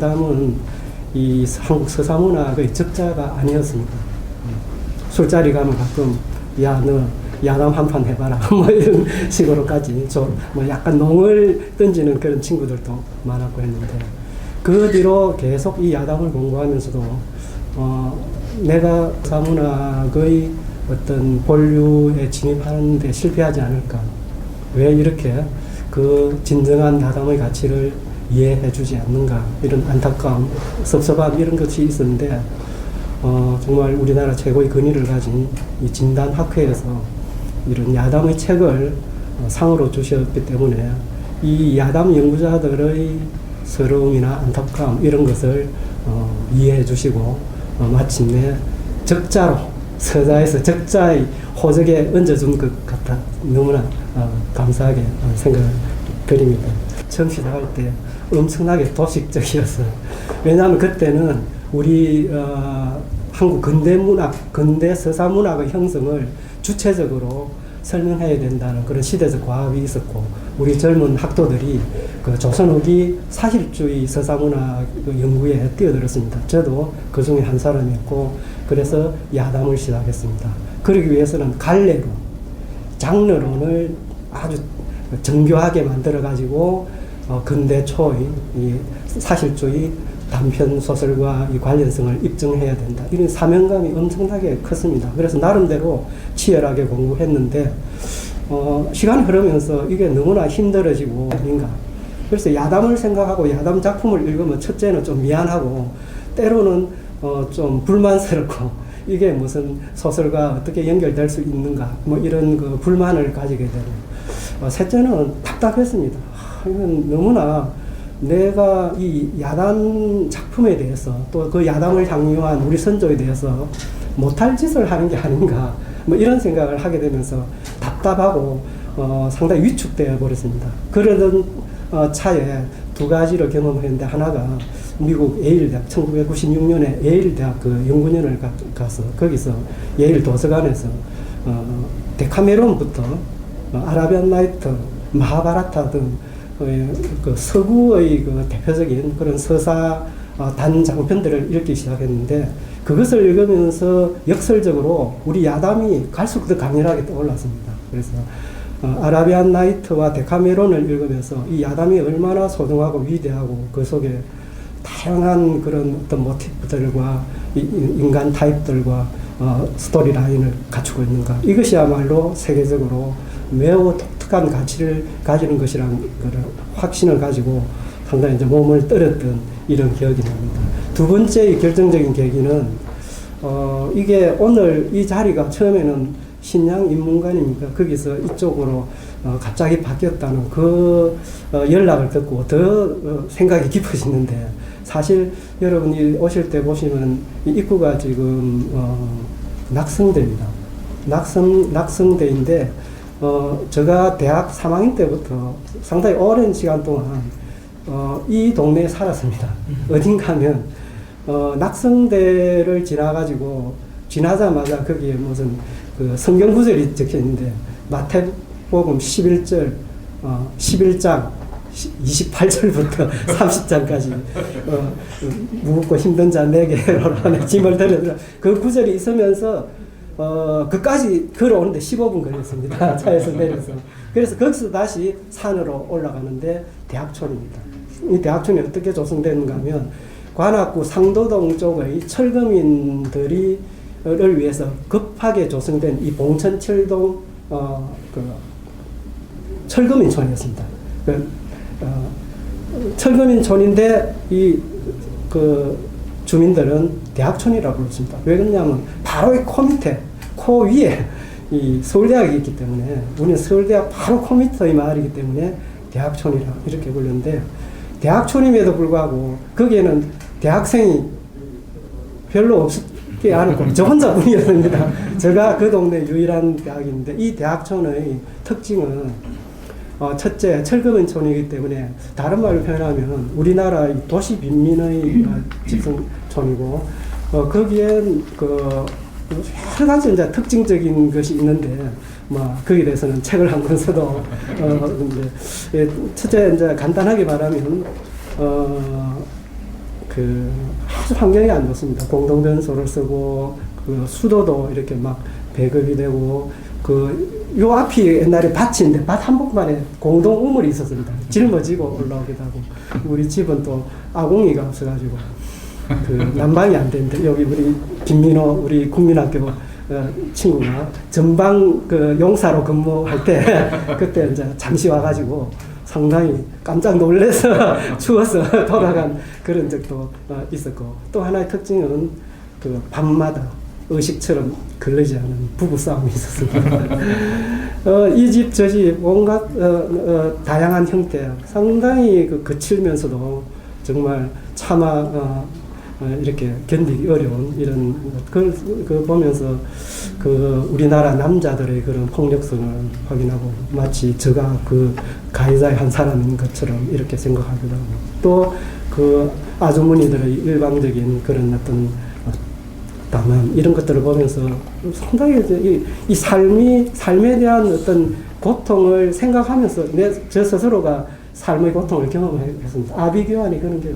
야담은 이 한국 서사문학의 적자가 아니었습니다. 술자리 가면 가끔 야 너 야담 한 판 해봐라 뭐 이런 식으로까지 뭐 약간 농을 던지는 그런 친구들도 많았고 했는데, 그 뒤로 계속 이 야담을 공부하면서도 내가 서사문학의 어떤 본류에 진입하는 데 실패하지 않을까, 왜 이렇게 그 진정한 야담의 가치를 이해해 주지 않는가, 이런 안타까움, 섭섭함 이런 것이 있었는데, 정말 우리나라 최고의 권위를 가진 이 진단학회에서 이런 야담의 책을 상으로 주셨기 때문에 이 야담 연구자들의 서러움이나 안타까움 이런 것을 이해해 주시고 마침내 적자로 서자에서 적자의 호적에 얹어준 것 같아 너무나 감사하게 생각을 드립니다. 처음 시작할 때 엄청나게 도식적이었어요. 왜냐하면 그때는 우리 한국 근대문학, 근대 서사문학의 형성을 주체적으로 설명해야 된다는 그런 시대적 과업이 있었고, 우리 젊은 학도들이 그 조선 후기 사실주의 서사문학 연구에 뛰어들었습니다. 저도 그 중에 한 사람이었고, 그래서 야담을 시작했습니다. 그러기 위해서는 갈래로, 장르론을 아주 정교하게 만들어가지고 근대 초의 이 사실주의 단편 소설과 이 관련성을 입증해야 된다, 이런 사명감이 엄청나게 컸습니다. 그래서 나름대로 치열하게 공부했는데 시간이 흐르면서 이게 너무나 힘들어지고 아닌가. 그래서 야담을 생각하고 야담 작품을 읽으면 첫째는 좀 미안하고, 때로는 좀 불만스럽고, 이게 무슨 소설과 어떻게 연결될 수 있는가, 뭐 이런 그 불만을 가지게 되고, 셋째는 답답했습니다. 이건 너무나 내가 이 야담 작품에 대해서, 또 그 야담을 향유한 우리 선조에 대해서 못할 짓을 하는 게 아닌가, 뭐 이런 생각을 하게 되면서 답답하고 상당히 위축되어 버렸습니다. 그러던 차에 두 가지를 경험했는데, 하나가 미국 예일대학, 1996년에 예일대학 그 연구년을 가서 거기서 예일 도서관에서 데카메론부터 아라비안 나이트, 마하바라타 등 그 서구의 그 대표적인 그런 서사 단장편들을 읽기 시작했는데, 그것을 읽으면서 역설적으로 우리 야담이 갈수록 더 강렬하게 떠올랐습니다. 그래서 아라비안 나이트와 데카메론을 읽으면서 이 야담이 얼마나 소중하고 위대하고, 그 속에 다양한 그런 어떤 모티프들과 인간 타입들과 스토리 라인을 갖추고 있는가, 이것이야말로 세계적으로 매우 독특한 가치를 가지는 것이라는 확신을 가지고 상당히 이제 몸을 떨었던 이런 기억이 납니다. 두 번째 결정적인 계기는 이게 오늘 이 자리가 처음에는 신양 인문관입니까? 거기서 이쪽으로 갑자기 바뀌었다는 그 연락을 듣고 더 생각이 깊어지는데, 사실 여러분이 오실 때 보시면 이 입구가 지금 낙성대입니다. 낙성대인데 제가 대학 3학년 때부터 상당히 오랜 시간 동안 이 동네에 살았습니다. 어딘가 하면 낙성대를 지나자마자 거기에 무슨 그 성경 구절이 적혀 있는데, 마태복음 11장 28절부터 30장까지 무겁고 힘든 자 내게 오라, 짐을 들으라, 그 구절이 있으면서 그까지 걸어오는데 15분 걸렸습니다. 차에서 내려서. 그래서 거기서 다시 산으로 올라가는데 대학촌입니다. 이 대학촌이 어떻게 조성되는가 하면, 관악구 상도동 쪽의 철거민들을 위해서 급하게 조성된 이 봉천철동 철거민촌이었습니다. 철거민촌인데 주민들은 대학촌이라고 불렀습니다. 왜 그러냐면 바로 이 코 밑에, 코 위에 이 서울대학이 있기 때문에, 우리는 서울대학 바로 코 밑의 마을이기 때문에 대학촌이라 이렇게 불렀는데, 대학촌임에도 불구하고 거기에는 대학생이 별로 없지 않았고 저 혼자뿐이었습니다. 제가 그 동네 유일한 대학인데, 이 대학촌의 특징은 첫째, 철거민촌이기 때문에, 다른 말로 표현하면 우리나라 도시 빈민의 집성촌이고, 거기엔 여러 가지 이제 특징적인 것이 있는데, 거기에 대해서는 책을 한 권 써도, 첫째, 이제 간단하게 말하면, 그 아주 환경이 안 좋습니다. 공동변소를 쓰고 그 수도도 이렇게 막 배급이 되고 요 앞이 옛날에 밭인데 밭 한복만에 공동 우물이 있었습니다. 짊어지고 올라오기도 하고 우리 집은 또 아궁이가 없어가지고 그 난방이 안 되는데 여기 우리 김민호 우리 국민학교 친구가 전방 그 용사로 근무할 때 그때 이제 잠시 와가지고 상당히 깜짝 놀라서 추워서 돌아간 그런 적도 있었고 또 하나의 특징은 그 밤마다 의식처럼 걸리지 않은 부부싸움이 있었습니다. 이 집 저 집 온갖 다양한 형태 상당히 거칠면서도 정말 차마 이렇게 견디기 어려운 이런 그 보면서 그 우리나라 남자들의 그런 폭력성을 확인하고 마치 제가 그 가해자의 한 사람인 것처럼 이렇게 생각하기도 하고 또 그 아주머니들의 일방적인 그런 어떤 담화 이런 것들을 보면서 상당히 이 삶에 대한 어떤 고통을 생각하면서 저 스스로가 삶의 고통을 경험했습니다. 아비규환이 그런 게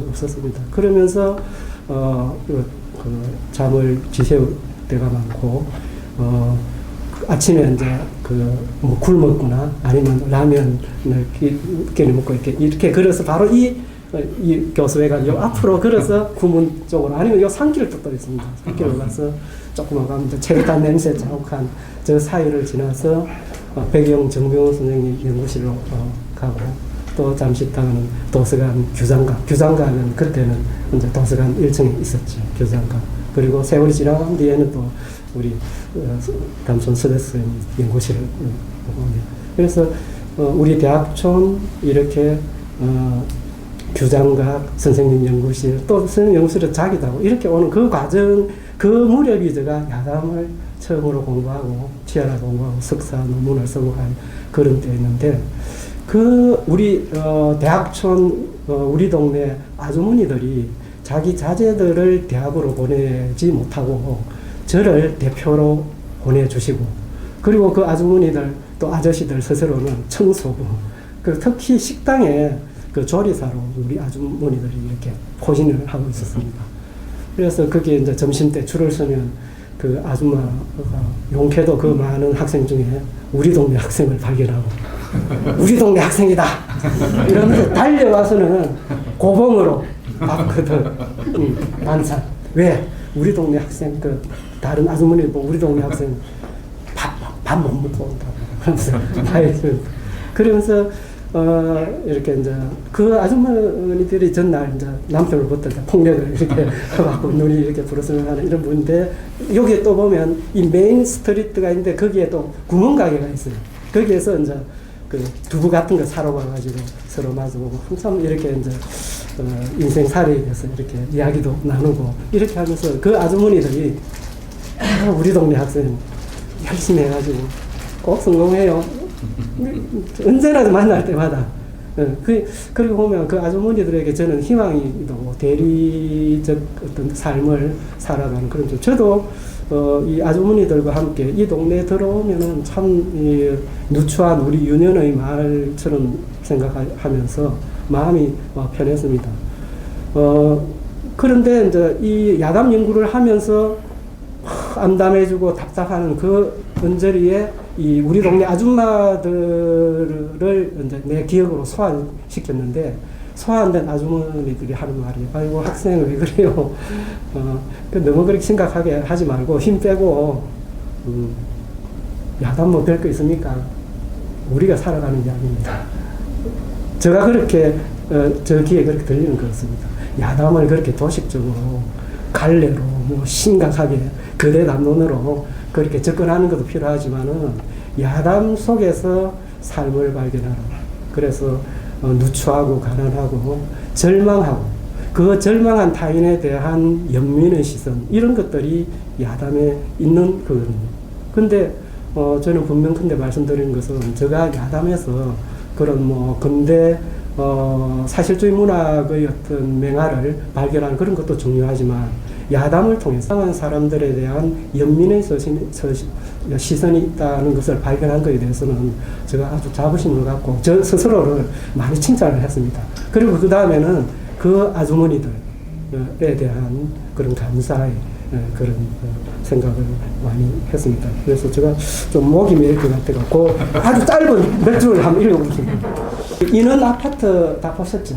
없었습니다. 그러면서 잠을 지새울 때가 많고 아침에 이제 뭐 굶었거나 아니면 라면을 끼니 먹고 이렇게 걸어서 바로 이 교수회가 요 앞으로 걸어서 구문 쪽으로 아니면 요 산길을 또 있습니다. 산길을 가서 조금만 가면 체류탄 냄새 자욱한 저 사이를 지나서 백영 정병훈 선생님 연구실로 가고 또 잠시 있다가는 도서관 규장가는 그때는 이제 도서관 1층에 있었죠. 규장가. 그리고 세월이 지나간 뒤에는 또 우리 담손 서대스 연구실을 옵니다. 그래서 우리 대학촌 이렇게 규장각 선생님 연구실 또 선생님 연구실에 자기도 하고 이렇게 오는 그 과정 그 무렵이 제가 야담을 처음으로 공부하고 치열하게 공부하고 석사 논문을 쓰고 한 그런 때였는데 그 우리 대학촌 우리 동네 아주머니들이 자기 자제들을 대학으로 보내지 못하고 저를 대표로 보내주시고 그리고 그 아주머니들 또 아저씨들 스스로는 청소부 그 특히 식당에 그 조리사로 우리 아주머니들이 이렇게 포진을 하고 있었습니다. 그래서 거기에 이제 점심 때 줄을 서면 그 아줌마가 용케도 그 많은 학생 중에 우리 동네 학생을 발견하고 우리 동네 학생이다 이러면서 달려와서는 고봉으로 밥그들 반찬 왜 우리 동네 학생 그 다른 아주머니 보고 우리 동네 학생 밥 못 먹고 온다고 그러면서 이렇게 이제 그 아주머니들이 전날 이제 남편을 붙들 때 폭력을 이렇게 해갖고 눈이 이렇게 부르스름 하는 이런 분인데 여기에 또 보면 이 메인 스트리트가 있는데 거기에 또 구멍가게가 있어요. 거기에서 이제 그 두부 같은 거 사러 가가지고 서로 마주보고 한참 이렇게 이제 인생살이에 대해서 이렇게 이야기도 나누고 이렇게 하면서 그 아주머니들이 우리 동네 학생 열심히 해가지고 꼭 성공해요. 언제나 만날 때마다. 그리고 보면 그 아주머니들에게 저는 희망이 있고 대리적 어떤 삶을 살아가는 그런 좀 저도 이 아주머니들과 함께 이 동네에 들어오면은 참 누추한 우리 유년의 마을처럼 생각하면서 마음이 편했습니다. 그런데 이제 이 야담 연구를 하면서 암담해지고 답답하는 그 언저리에 이 우리 동네 아줌마들을 이제 내 기억으로 소환시켰는데 소환된 아주머니들이 하는 말이 아이고 학생 왜 그래요? 너무 그렇게 심각하게 하지 말고 힘 빼고 야단 뭐 별 거 있습니까? 우리가 살아가는 이야기입니다. 제가 그렇게 저 귀에 그렇게 들리는 것같습니다. 야담을 그렇게 도식적으로 갈래로 뭐 심각하게 거대 담론으로 그렇게 접근하는 것도 필요하지만은 야담 속에서 삶을 발견하라. 그래서 누추하고 가난하고 절망하고 그 절망한 타인에 대한 연민의 시선 이런 것들이 야담에 있는 거거든요. 근데 저는 분명컨대 말씀드리는 것은 제가 야담에서 그런 뭐 근대 사실주의 문학의 어떤 맹아를 발견하는 그런 것도 중요하지만 야담을 통해서 상한 사람들에 대한 연민의 시선이 있다는 것을 발견한 것에 대해서는 제가 아주 자부심을 갖고 저 스스로를 많이 칭찬을 했습니다. 그리고 그 다음에는 그 아주머니들 대한 그런 감사의 그런 생각을 많이 했습니다. 그래서 제가 좀 목이 메일 것 같아갖고 아주 짧은 몇 줄을 한번 읽어보겠습니다. 인원 아파트 다 보셨죠?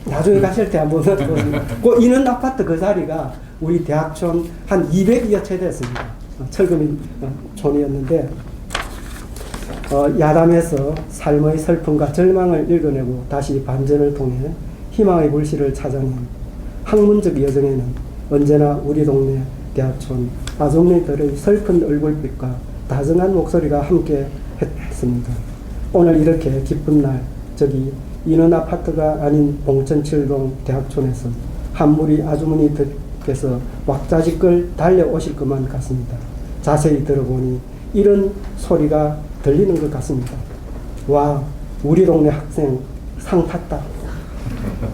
나중에 가실 때 한번 보세요. 그 인원 아파트 그 자리가 우리 대학촌 한 200여 채 됐습니다. 철거민 촌이었는데 야담에서 삶의 슬픔과 절망을 읽어내고 다시 반전을 통해 희망의 불씨를 찾아낸 학문적 여정에는 언제나 우리 동네 대학촌 아주머니들의 슬픈 얼굴빛과 다정한 목소리가 함께 했습니다. 오늘 이렇게 기쁜 날 저기 인원 아파트가 아닌 봉천 7동 대학촌에서 한 무리 아주머니들께서 왁자지껄 달려오실 것만 같습니다. 자세히 들어보니 이런 소리가 들리는 것 같습니다. 와, 우리 동네 학생 상 탔다.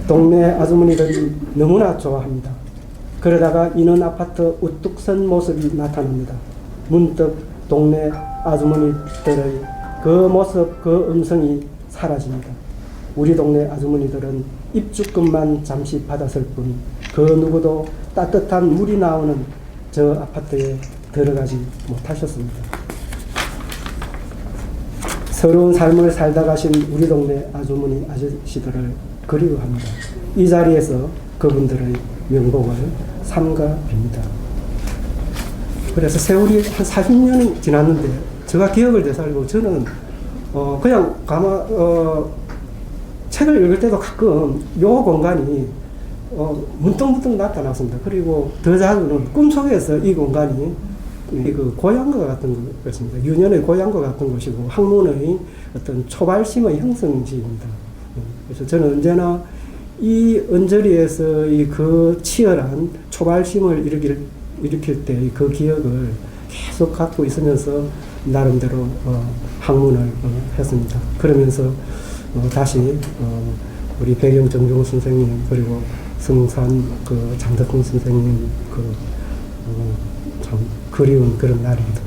동네 아주머니들이 너무나 좋아합니다. 그러다가 인원 아파트 우뚝 선 모습이 나타납니다. 문득 동네 아주머니들의 그 모습, 그 음성이 사라집니다. 우리 동네 아주머니들은 입주금만 잠시 받았을 뿐 그 누구도 따뜻한 물이 나오는 저 아파트에 들어가지 못하셨습니다. 새로운 삶을 살다 가신 우리 동네 아주머니 아저씨들을 그리워합니다. 이 자리에서 그분들의 명복을 삼가 빕니다. 그래서 세월이 한 40년이 지났는데 제가 기억을 되살고 저는 그냥 책을 읽을 때도 가끔 요 공간이 문득문득 나타났습니다. 그리고 더 자주는 꿈속에서 이 공간이 그 고향과 같은 것입니다. 유년의 고향과 같은 것이고 학문의 어떤 초발심의 형성지입니다. 그래서 저는 언제나 이 언저리에서 그 치열한 초발심을 일으킬 때 그 기억을 계속 갖고 있으면서 나름대로 학문을 했습니다. 그러면서 다시 우리 배경 정종호 선생님 그리고 성산 장덕훈 선생님 참 그리운 그런 날입니다.